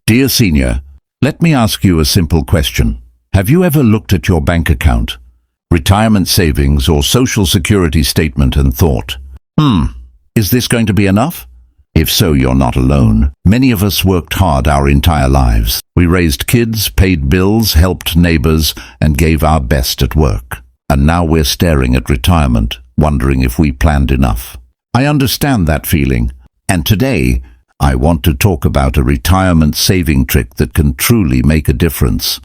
Dear senior, let me ask you a simple question. Have you ever looked at your bank account, retirement savings or social security statement and thought, is this going to be enough? If so, you're not alone. Many of us worked hard our entire lives. We raised kids, paid bills, helped neighbors, and gave our best at work. And now we're staring at retirement, wondering if we planned enough. I understand that feeling. And today, I want to talk about a retirement saving trick that can truly make a difference.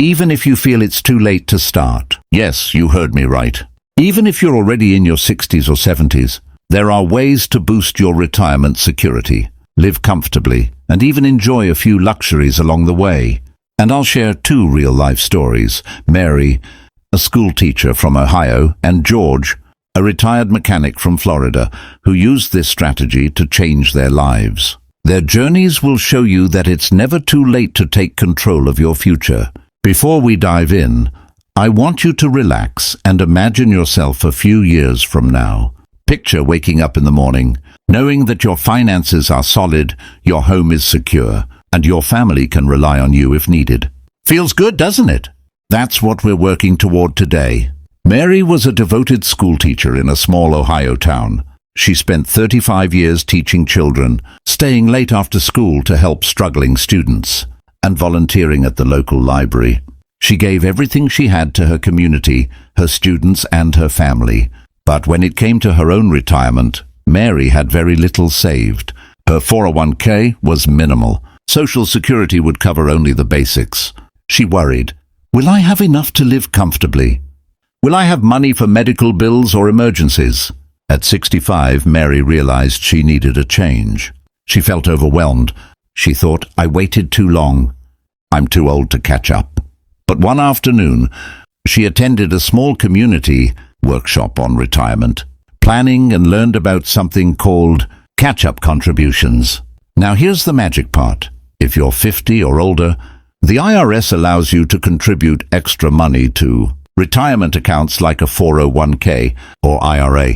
Even if you feel it's too late to start. Yes, you heard me right. Even if you're already in your 60s or 70s, there are ways to boost your retirement security, live comfortably, and even enjoy a few luxuries along the way. And I'll share 2 real-life stories. Mary, a school teacher from Ohio, and George, a retired mechanic from Florida, who used this strategy to change their lives. Their journeys will show you that it's never too late to take control of your future. Before we dive in, I want you to relax and imagine yourself a few years from now. Picture waking up in the morning, knowing that your finances are solid, your home is secure, and your family can rely on you if needed. Feels good, doesn't it? That's what we're working toward today. Mary was a devoted schoolteacher in a small Ohio town. She spent 35 years teaching children, staying late after school to help struggling students, and volunteering at the local library. She gave everything she had to her community, her students, and her family. But when it came to her own retirement, Mary had very little saved. Her 401k was minimal. Social Security would cover only the basics. She worried, will I have enough to live comfortably? Will I have money for medical bills or emergencies? At 65, Mary realized she needed a change. She felt overwhelmed. She thought, I waited too long. I'm too old to catch up. But one afternoon, she attended a small community workshop on retirement, planning, and learned about something called catch-up contributions. Now here's the magic part. If you're 50 or older, the IRS allows you to contribute extra money to retirement accounts like a 401k or IRA.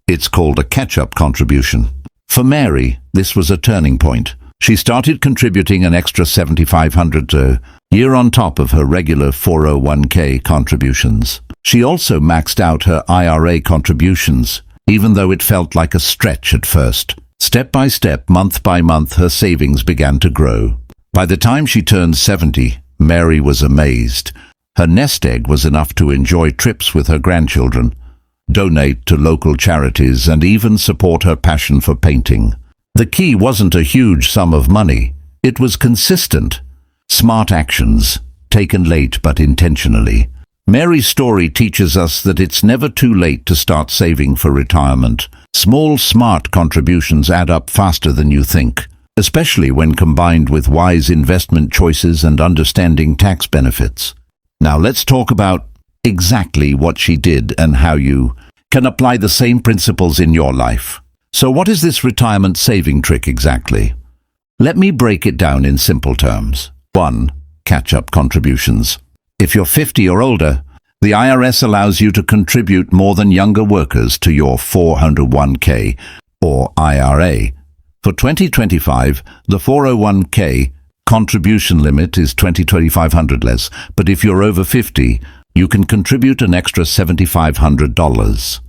It's called a catch-up contribution. For Mary, this was a turning point. She started contributing an extra $7,500 a year on top of her regular 401k contributions. She also maxed out her IRA contributions, even though it felt like a stretch at first. Step by step, month by month, her savings began to grow. By the time she turned 70, Mary was amazed. Her nest egg was enough to enjoy trips with her grandchildren, donate to local charities, and even support her passion for painting. The key wasn't a huge sum of money. It was consistent, smart actions, taken late but intentionally. Mary's story teaches us that it's never too late to start saving for retirement. Small, smart contributions add up faster than you think, especially when combined with wise investment choices and understanding tax benefits. Now let's talk about exactly what she did and how you can apply the same principles in your life. So what is this retirement saving trick exactly? Let me break it down in simple terms. 1. Catch-up contributions. If you're 50 or older, the IRS allows you to contribute more than younger workers to your 401k or IRA. For 2025, the 401k contribution limit is $2,500 less, but if you're over 50, you can contribute an extra $7,500.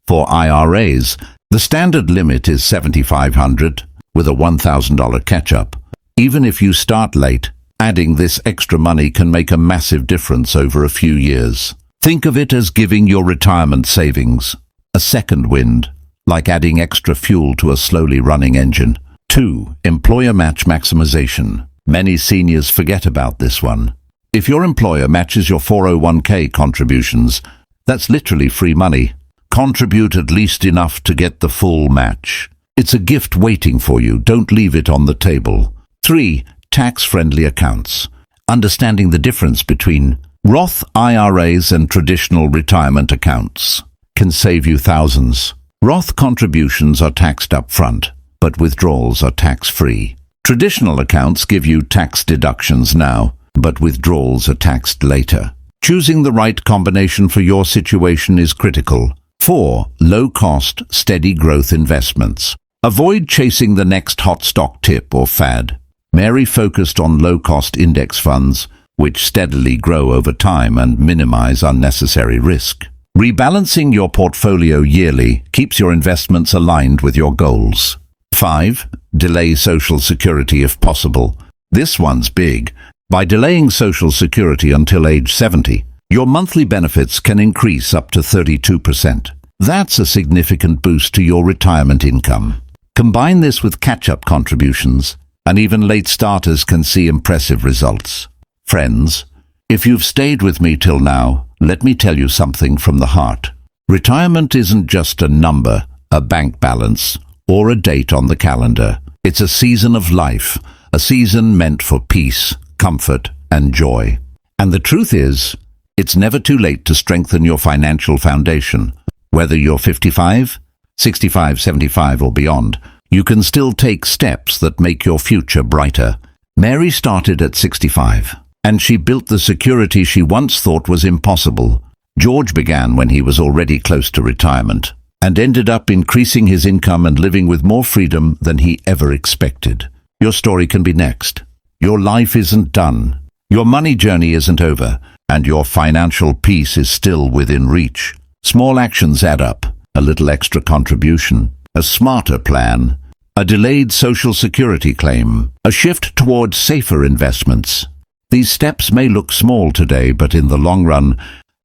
For IRAs, the standard limit is $7,500 with a $1,000 catch-up. Even if you start late, adding this extra money can make a massive difference over a few years. Think of it as giving your retirement savings a second wind, like adding extra fuel to a slowly running engine. 2. Employer match maximization. Many seniors forget about this one. If your employer matches your 401k contributions, that's literally free money. Contribute at least enough to get the full match. It's a gift waiting for you. Don't leave it on the table. 3. Tax-friendly accounts. Understanding the difference between Roth IRAs and traditional retirement accounts can save you thousands. Roth contributions are taxed up front, but withdrawals are tax-free. Traditional accounts give you tax deductions now, but withdrawals are taxed later. Choosing the right combination for your situation is critical. 4. Low-cost, steady growth investments. Avoid chasing the next hot stock tip or fad. Mary focused on low-cost index funds, which steadily grow over time and minimize unnecessary risk. Rebalancing your portfolio yearly keeps your investments aligned with your goals. 5. Delay Social Security if possible. This one's big. By delaying Social Security until age 70, your monthly benefits can increase up to 32%. That's a significant boost to your retirement income. Combine this with catch-up contributions, and even late starters can see impressive results. Friends, if you've stayed with me till now, let me tell you something from the heart. Retirement isn't just a number, a bank balance, or a date on the calendar. It's a season of life, a season meant for peace, comfort, and joy. And the truth is, it's never too late to strengthen your financial foundation. Whether you're 55, 65, 75, or beyond, you can still take steps that make your future brighter. Mary started at 65, and she built the security she once thought was impossible. George began when he was already close to retirement, and ended up increasing his income and living with more freedom than he ever expected. Your story can be next. Your life isn't done. Your money journey isn't over, and your financial peace is still within reach. Small actions add up. A little extra contribution, a smarter plan, a delayed Social Security claim, a shift towards safer investments. These steps may look small today, but in the long run,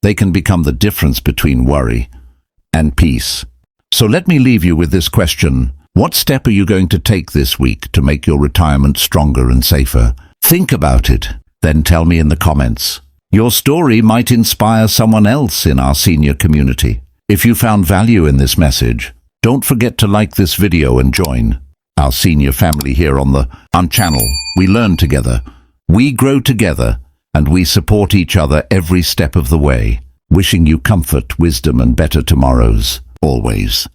they can become the difference between worry and peace. So let me leave you with this question. What step are you going to take this week to make your retirement stronger and safer? Think about it, then tell me in the comments. Your story might inspire someone else in our senior community. If you found value in this message, don't forget to like this video and join our senior family here on the channel. We learn together, we grow together, and we support each other every step of the way. Wishing you comfort, wisdom, and better tomorrows, always.